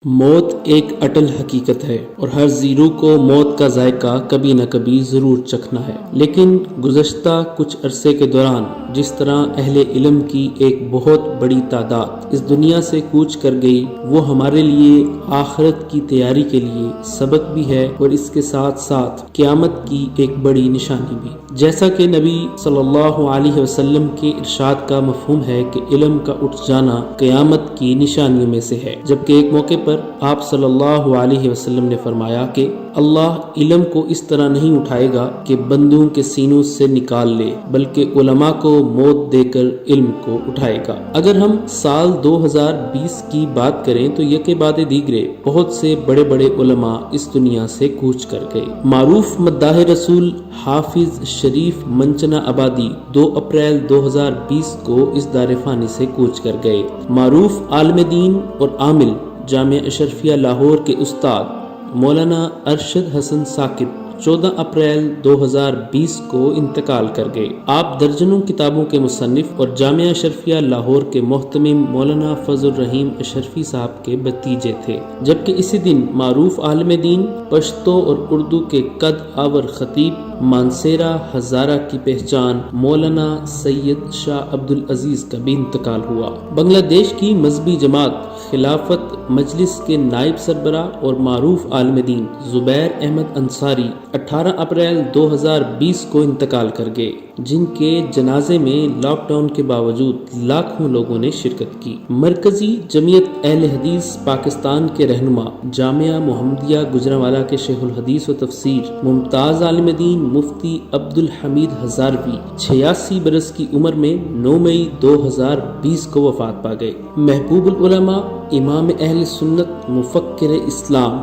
موت ایک اٹل حقیقت ہے اور ہر زیرو کو موت کا ذائقہ کبھی نہ کبھی ضرور چکھنا ہے، لیکن گزشتہ کچھ عرصے کے دوران جس طرح اہل علم کی ایک بہت بڑی تعداد اس دنیا سے کوچ کر گئی، وہ ہمارے لیے آخرت کی تیاری کے لیے سبق بھی ہے اور اس کے ساتھ ساتھ قیامت کی ایک بڑی نشانی بھی۔ جیسا کہ نبی صلی اللہ علیہ وسلم کے ارشاد کا مفہوم ہے کہ علم کا اٹھ جانا قیامت کی نشانیوں میں سے ہے، جبکہ ایک موقع پر آپ صلی اللہ علیہ وسلم نے فرمایا کہ اللہ علم کو اس طرح نہیں اٹھائے گا کہ بندوں کے سینوں سے نکال لے، بلکہ علماء کو موت دے کر علم کو اٹھائے گا۔ اگر ہم سال 2020 کی بات کریں تو یکے بعد دیگرے بہت سے بڑے بڑے علماء اس دنیا سے کوچ کر گئے۔ معروف مداح رسول حافظ شریف منچنا آبادی 2 اپریل 2020 کو اس دار فانی سے کوچ کر گئے۔ معروف عالم دین اور عامل جامعہ اشرفیہ لاہور کے استاد مولانا ارشد حسن ثاقب 14 اپریل 2020 کو انتقال کر گئے۔ آپ درجنوں کتابوں کے مصنف اور جامعہ اشرفیہ لاہور کے محتمم مولانا فضل الرحیم اشرفی صاحب کے بھتیجے تھے، جبکہ اسی دن معروف عالم دین، پشتو اور اردو کے قد آور خطیب، مانسیرہ ہزارہ کی پہچان مولانا سید شاہ عبدالعزیز کا بھی انتقال ہوا۔ بنگلہ دیش کی مذہبی جماعت خلافت مجلس کے نائب سربراہ اور معروف عالم دین زبیر احمد انصاری 18 اپریل 2020 کو انتقال کر گئے، جن کے جنازے میں لاک ڈاؤن کے باوجود لاکھوں لوگوں نے شرکت کی۔ مرکزی جمعیت اہل حدیث پاکستان کے رہنما، جامعہ محمدیہ گوجرانوالہ کے شیخ الحدیث و تفسیر، ممتاز عالم دین مفتی عبدالحمید ہزاروی 86 برس کی عمر میں 9 مئی 2020 کو وفات پا گئے۔ محبوب العلماء، امام اہل سنت، مفکر اسلام،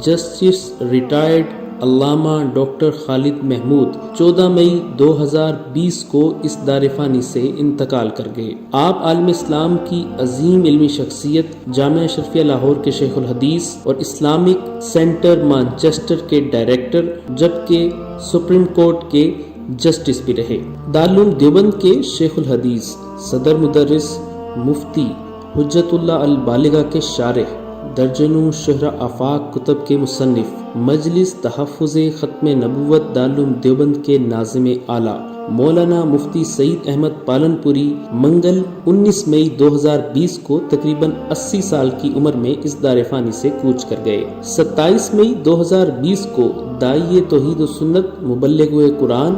جسٹس ریٹائرڈ علامہ ڈاکٹر خالد محمود 14 مئی 2020 کو اس دار فانی سے انتقال کر گئے۔ آپ عالم اسلام کی عظیم علمی شخصیت، جامعہ اشرفیہ لاہور کے شیخ الحدیث اور اسلامک سینٹر مانچسٹر کے ڈائریکٹر، جبکہ سپریم کورٹ کے جسٹس بھی رہے۔ دارالعلوم دیوبند کے شیخ الحدیث، صدر مدرس، مفتی، حجت اللہ البالغہ کے شارح، درجنوں شہرہ آفاق کتب کے مصنف، مجلس تحفظ ختم نبوت دارالعلوم دیوبند کے ناظم اعلیٰ، مولانا مفتی سعید احمد پالنپوری منگل 19 مئی 2020 کو تقریباً 80 سال کی عمر میں اس دار فانی سے کوچ کر گئے۔ 27 مئی 2020 کو داعی توحید و سنت، مبلغ قرآن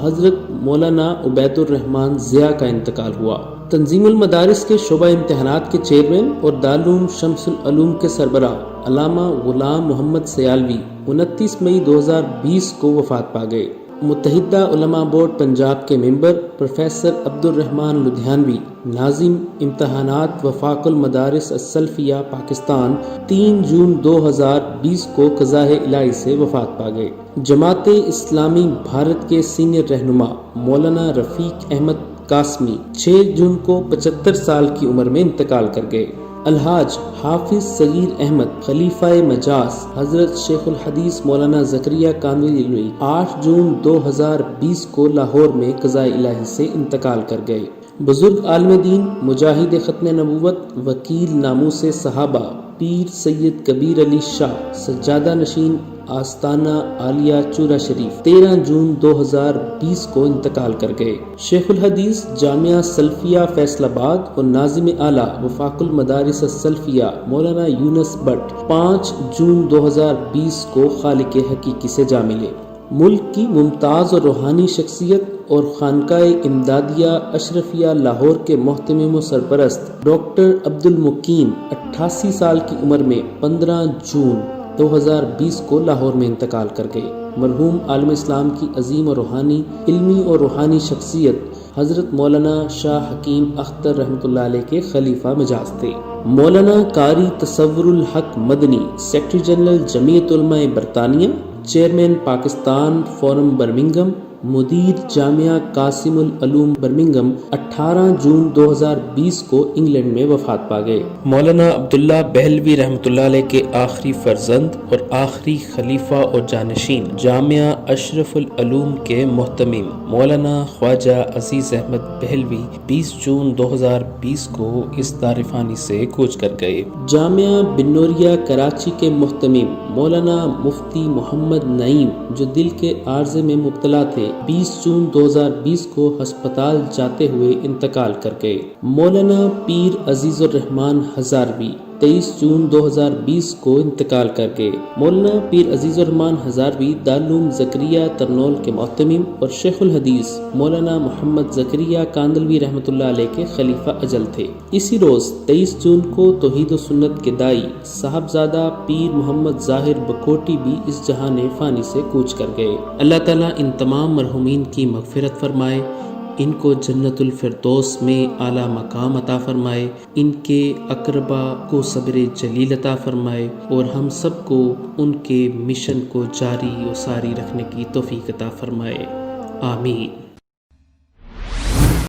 حضرت مولانا عبید الرحمن ضیاء کا انتقال ہوا۔ تنظیم المدارس کے شعبہ امتحانات کے چیئرمین اور دارالعلوم شمس العلوم کے سربراہ علامہ غلام محمد سیالوی 29 مئی 2020 کو وفات پا گئے۔ متحدہ علماء بورڈ پنجاب کے ممبر پروفیسر عبد الرحمن لدھیانوی ناظم امتحانات وفاق المدارس السلفیہ پاکستان 3 جون 2020 کو قضائے الہی سے وفات پا گئے۔ جماعت اسلامی بھارت کے سینئر رہنما مولانا رفیق احمد قاسمی 6 جون کو 75 سال کی عمر میں انتقال کر گئے۔ الحاج حافظ صغیر احمد خلیفہ مجاز حضرت شیخ الحدیث مولانا زکریا کاندھلی 8 جون 2020 کو لاہور میں قضائے الہی سے انتقال کر گئے۔ بزرگ عالم دین، مجاہد ختم نبوت، وکیل ناموس صحابہ پیر سید کبیر علی شاہ سجادہ نشین آستانہ عالیہ چورا شریف 13 جون 2020 کو انتقال کر گئے۔ شیخ الحدیث جامعہ سلفیہ فیصل آباد اور ناظم اعلیٰ وفاق المدارس السلفیہ مولانا یونس بٹ 5 جون 2020 کو خالق حقیقی سے جا ملے۔ ملک کی ممتاز اور روحانی شخصیت اور خانقاہ امدادیہ اشرفیہ لاہور کے محتمم و سرپرست ڈاکٹر عبد المقیم 88 سال کی عمر میں 15 جون 2020 کو لاہور میں انتقال کر گئے۔ مرحوم عالم اسلام کی عظیم اور روحانی، علمی اور روحانی شخصیت حضرت مولانا شاہ حکیم اختر رحمۃ اللہ علیہ کے خلیفہ مجاز تھے۔ مولانا قاری تصور الحق مدنی سیکرٹری جنرل جمعیت علماء برطانیہ، چیئرمین پاکستان فورم برمنگھم، مدیر جامعہ قاسم العلوم برمنگھم 18 جون 2020 کو انگلینڈ میں وفات پا گئے۔ مولانا عبداللہ بہلوی رحمۃ اللہ علیہ کے آخری فرزند اور آخری خلیفہ اور جانشین، جامعہ اشرف العلوم کے محتمم مولانا خواجہ عزیز احمد بہلوی 20 جون 2020 کو اس دار فانی سے کوچ کر گئے۔ جامعہ بنوریا کراچی کے محتمم مولانا مفتی محمد نعیم، جو دل کے عارضے میں مبتلا تھے، 20 جون 2020 کو ہسپتال جاتے ہوئے انتقال کر گئے۔ مولانا پیر عزیز الرحمان ہزاروی 23 جون 2020 کو انتقال کر گئے۔ مولانا پیر عزیز الرحمان ہزاروی دارالعلوم زکریا ترنول کے محتمم اور شیخ الحدیث مولانا محمد زکریا کاندلوی رحمۃ اللہ علیہ کے خلیفہ اجل تھے۔ اسی روز 23 جون کو توحید و سنت کے دائی صاحبزادہ پیر محمد ظاہر بکوٹی بھی اس جہان فانی سے کوچ کر گئے۔ اللہ تعالیٰ ان تمام مرحومین کی مغفرت فرمائے، ان کو جنت الفردوس میں اعلیٰ مقام عطا فرمائے، ان کے اقربا کو صبر جلیل عطا فرمائے، اور ہم سب کو ان کے مشن کو جاری و ساری رکھنے کی توفیق عطا فرمائے، آمین۔